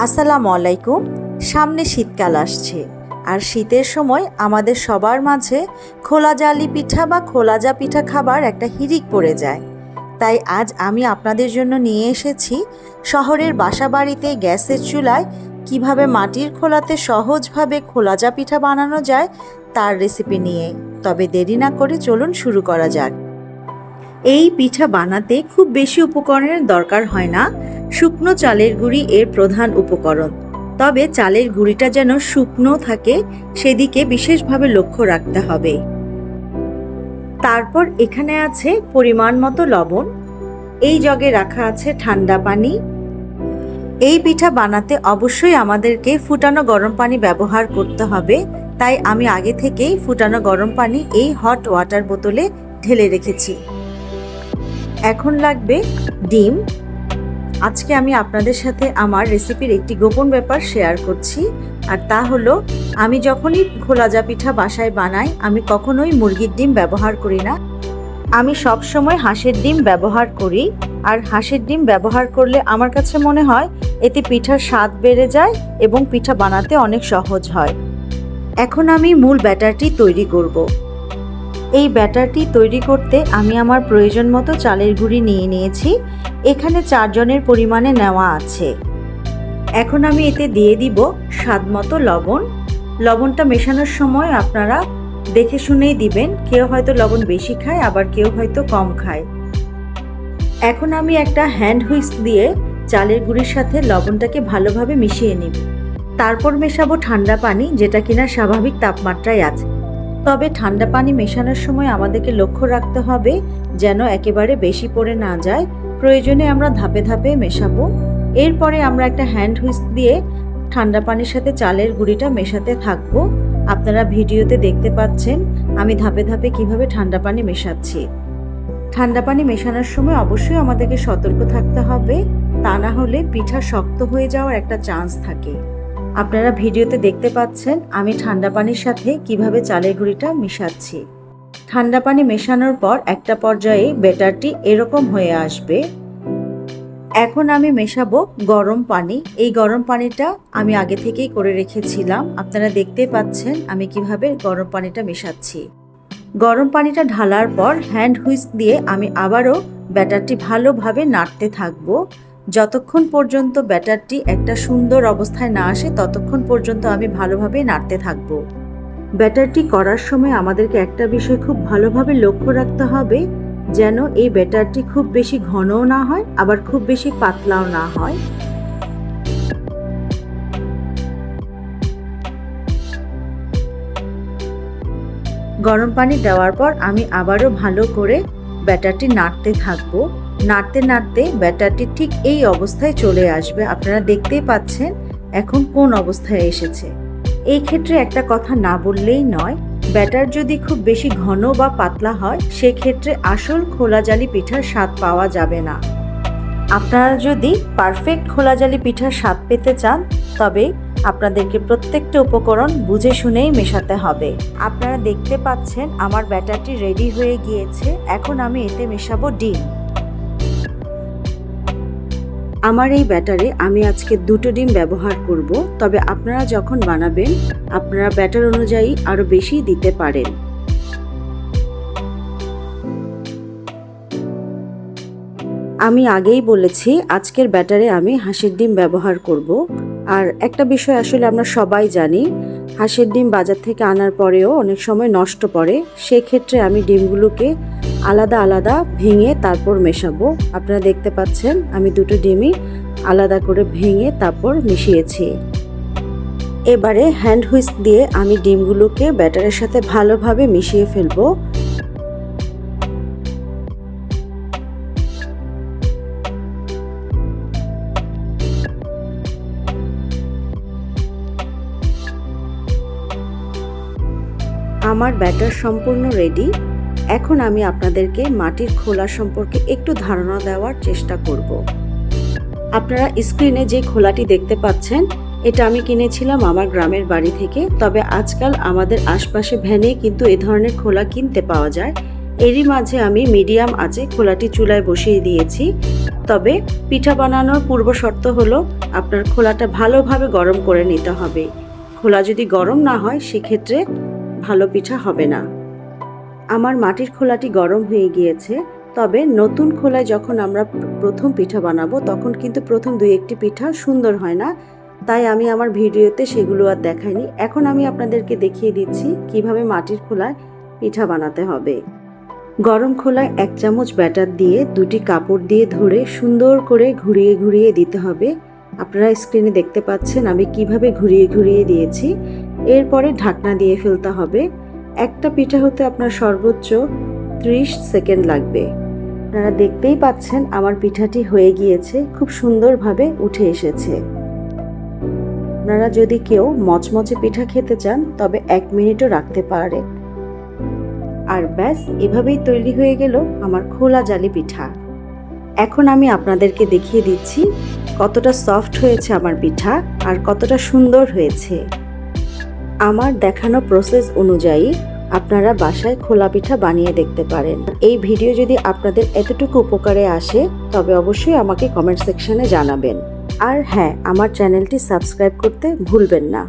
আসসালামু আলাইকুম। সামনে শীতকাল আসছে, আর শীতের সময় আমাদের সবার মাঝে খোলা জালি পিঠা বা খোলাজা পিঠা খাবার একটা হিড়িক পড়ে যায়। তাই আজ আমি আপনাদের জন্য নিয়ে এসেছি শহরের বাসাবাড়িতে গ্যাসের চুলায় কিভাবে মাটির খোলাতে সহজভাবে খোলাজা পিঠা বানানো যায় তার রেসিপি নিয়ে। তবে দেরি না করে চলুন শুরু করা যাক। এই পিঠা বানাতে খুব বেশি উপকরণের দরকার হয় না। শুকনো চালের গুঁড়ি এর প্রধান উপকরণ, তবে চালের গুঁড়িটা যেন শুকনো থাকে সেদিকে বিশেষভাবে লক্ষ্য রাখতে হবে। তারপর এখানে আছে পরিমাণ মতো লবণ, এই জগে রাখা আছে ঠান্ডা পানি। এই পিঠা বানাতে অবশ্যই আমাদেরকে ফুটানো গরম পানি ব্যবহার করতে হবে, তাই আমি আগে থেকেই ফুটানো গরম পানি এই হট ওয়াটার বোতলে ঢেলে রেখেছি। এখন লাগবে ডিম। আজকে আমি আপনাদের সাথে আমার রেসিপির একটি গোপন ব্যাপার শেয়ার করছি, আর তা হলো আমি যখনই খোলাজা পিঠা বাসায় বানাই আমি কখনোই মুরগির ডিম ব্যবহার করি না। আমি সব সময় হাঁসের ডিম ব্যবহার করি, আর হাঁসের ডিম ব্যবহার করলে আমার কাছে মনে হয় এতে পিঠার স্বাদ বেড়ে যায় এবং পিঠা বানাতে অনেক সহজ হয়। এখন আমি মূল ব্যাটারটি তৈরি করব। এই ব্যাটারটি তৈরি করতে আমি আমার প্রয়োজন মতো চালের গুঁড়ি নিয়ে নিয়েছি। এখানে 4 জনের পরিমাণে নেওয়া আছে। এখন আমি এতে দিয়ে দিব স্বাদ মতো লবণ। লবণটা মেশানোর সময় আপনারা দেখে শুনেই দিবেন, কেউ হয়তো লবণ বেশি খায় আবার কেউ হয়তো কম খায়। এখন আমি একটা হ্যান্ড হুইস্ক দিয়ে চালের গুঁড়ির সাথে লবণটাকে ভালোভাবে মিশিয়ে নিব। তারপর মেশাবো ঠান্ডা পানি, যেটা কিনা স্বাভাবিক তাপমাত্রায় আছে। তবে ঠান্ডা পানি মেশানোর সময় আমাদেরকে লক্ষ্য রাখতে হবে যেন একেবারে বেশি পড়ে না যায়। প্রয়োজনে আমরা ধাপে ধাপে মেশাবো। এরপরে আমরা একটা হ্যান্ড হুইস্ক দিয়ে ঠান্ডা পানির সাথে চালের গুঁড়িটা মেশাতে থাকবো। আপনারা ভিডিওতে দেখতে পাচ্ছেন আমি ধাপে ধাপে কিভাবে ঠান্ডা পানি মেশাচ্ছি। ঠান্ডা পানি মেশানোর সময় অবশ্যই আমাদেরকে সতর্ক থাকতে হবে, তা না হলে পিঠা শক্ত হয়ে যাওয়ার একটা চান্স থাকে। আপনারা ভিডিওতে দেখতে পাচ্ছেন আমি ঠান্ডা পানির সাথে কিভাবে চালের গুঁড়িটা মিশাচ্ছি। ঠান্ডা পানি মেশানোর পর একটা পর্যায়ে ব্যাটারটি এরকম হয়ে আসবে। এখন আমি মেশাবো গরম পানি। এই গরম পানিটা আমি আগে থেকেই করে রেখেছিলাম। আপনারা দেখতে পাচ্ছেন আমি কিভাবে গরম পানিটা মেশাচ্ছি। গরম পানিটা ঢালার পর হ্যান্ড হুইস্ক দিয়ে আমি আবারও ব্যাটারটি ভালোভাবে নাড়তে থাকবো। যতক্ষণ পর্যন্ত ব্যাটারটি একটা সুন্দর অবস্থায় না আসে ততক্ষণ পর্যন্ত আমি ভালোভাবে নাড়তে থাকব। ব্যাটারটি করার সময় আমাদেরকে একটা বিষয় খুব ভালোভাবে লক্ষ্য রাখতে হবে, যেন এই ব্যাটারটি খুব বেশি ঘনও না হয় আবার খুব বেশি পাতলাও না হয়। গরম পানি দেওয়ার পর আমি আবারও ভালো করে ব্যাটারটি নাড়তে থাকবো। নাড়তে নাড়তে ব্যাটারটি ঠিক এই অবস্থায় চলে আসবে। আপনারা দেখতেই পাচ্ছেন এখন কোন অবস্থায় এসেছে। এই ক্ষেত্রে একটা কথা না বললেই নয়, ব্যাটার যদি খুব বেশি ঘন বা পাতলা হয় সেক্ষেত্রে আসল খোলা জালি পিঠার স্বাদ পাওয়া যাবে না। আপনারা যদি পারফেক্ট খোলা জালি পিঠার স্বাদ পেতে চান তবে আপনাদেরকে প্রত্যেকটা উপকরণ বুঝে শুনেই মেশাতে হবে। আপনারা দেখতে পাচ্ছেন আমার ব্যাটারটি রেডি হয়ে গিয়েছে। এখন আমি এতে মেশাবো ডিম। আমার এই ব্যাটারে আমি আজকে 2টো ডিম ব্যবহার করব, তবে আপনারা যখন বানাবেন আপনারা ব্যাটার অনুযায়ী আরো বেশি দিতে পারেন। আমি আগেই বলেছি আজকের ব্যাটারে আমি হাঁসের ডিম ব্যবহার করব। আর একটা বিষয় আসলে আমরা সবাই জানি, হাঁসের ডিম বাজার থেকে আনার পরেও অনেক সময় নষ্ট পড়ে। সেক্ষেত্রে আমি ডিমগুলোকে আলাদা আলাদা ভেঙে তারপর মেশাবো। আপনারা দেখতে পাচ্ছেন আমি 2টো ডিমই আলাদা করে ভেঙে তারপর মিশিয়েছি। এবারে হ্যান্ড হুইস্ক দিয়ে আমি ডিমগুলোকে ব্যাটারের সাথে ভালোভাবে মিশিয়ে ফেলবো। আমার ব্যাটার সম্পূর্ণ রেডি। এখন আমি আপনাদেরকে মাটির খোলা সম্পর্কে একটু ধারণা দেওয়ার চেষ্টা করব। আপনারা স্ক্রিনে যে খোলাটি দেখতে পাচ্ছেন এটা আমি কিনেছিলাম আমার গ্রামের বাড়ি থেকে, তবে আজকাল আমাদের আশপাশে ভ্যানে কিন্তু এ ধরনের খোলা কিনতে পাওয়া যায়। এরই মাঝে আমি মিডিয়াম আঁচে খোলাটি চুলায় বসিয়ে দিয়েছি। তবে পিঠা বানানোর পূর্ব শর্ত হলো আপনার খোলাটা ভালোভাবে গরম করে নিতে হবে। খোলা যদি গরম না হয় সেক্ষেত্রে ভালো পিঠা হবে না। আমার মাটির খোলাটি গরম হয়ে গিয়েছে। তবে নতুন খোলায় যখন আমরা প্রথম পিঠা বানাবো তখন কিন্তু প্রথম 2-1টি পিঠা সুন্দর হয় না, তাই আমি আমার ভিডিওতে সেগুলো আর দেখাইনি। এখন আমি আপনাদেরকে দেখিয়ে দিচ্ছি কিভাবে মাটির খোলায় পিঠা বানাতে হবে। গরম খোলায় 1 চামচ ব্যাটার দিয়ে 2টি কাপড় দিয়ে ধরে সুন্দর করে ঘুরিয়ে ঘুরিয়ে দিতে হবে। আপনারা স্ক্রিনে দেখতে পাচ্ছেন আমি কিভাবে ঘুরিয়ে ঘুরিয়ে দিয়েছি। এরপরে ঢাকনা দিয়ে ফেলতে হবে। একটা পিঠা হতে আপনার সর্বোচ্চ 30 সেকেন্ড লাগবে। আপনারা দেখতেই পাচ্ছেন আমার পিঠাটি হয়ে গিয়েছে, খুব সুন্দরভাবে উঠে এসেছে। আপনারা যদি কেউ মচমচে পিঠা খেতে চান তবে 1 মিনিটও রাখতে পারেন। আর ব্যাস, এভাবেই তৈরি হয়ে গেল আমার খোলা জালি পিঠা। এখন আমি আপনাদেরকে দেখিয়ে দিচ্ছি কতটা সফট হয়েছে আমার পিঠা আর কতটা সুন্দর হয়েছে। আমার দেখানো প্রসেস অনুযায়ী আপনারা বাসায় খোলা পিঠা বানিয়ে দেখতে পারেন। এই ভিডিও যদি আপনাদের এতটুকু উপকারে আসে তবে অবশ্যই আমাকে কমেন্ট সেকশনে জানাবেন। আর হ্যাঁ, আমার চ্যানেলটি সাবস্ক্রাইব করতে ভুলবেন না।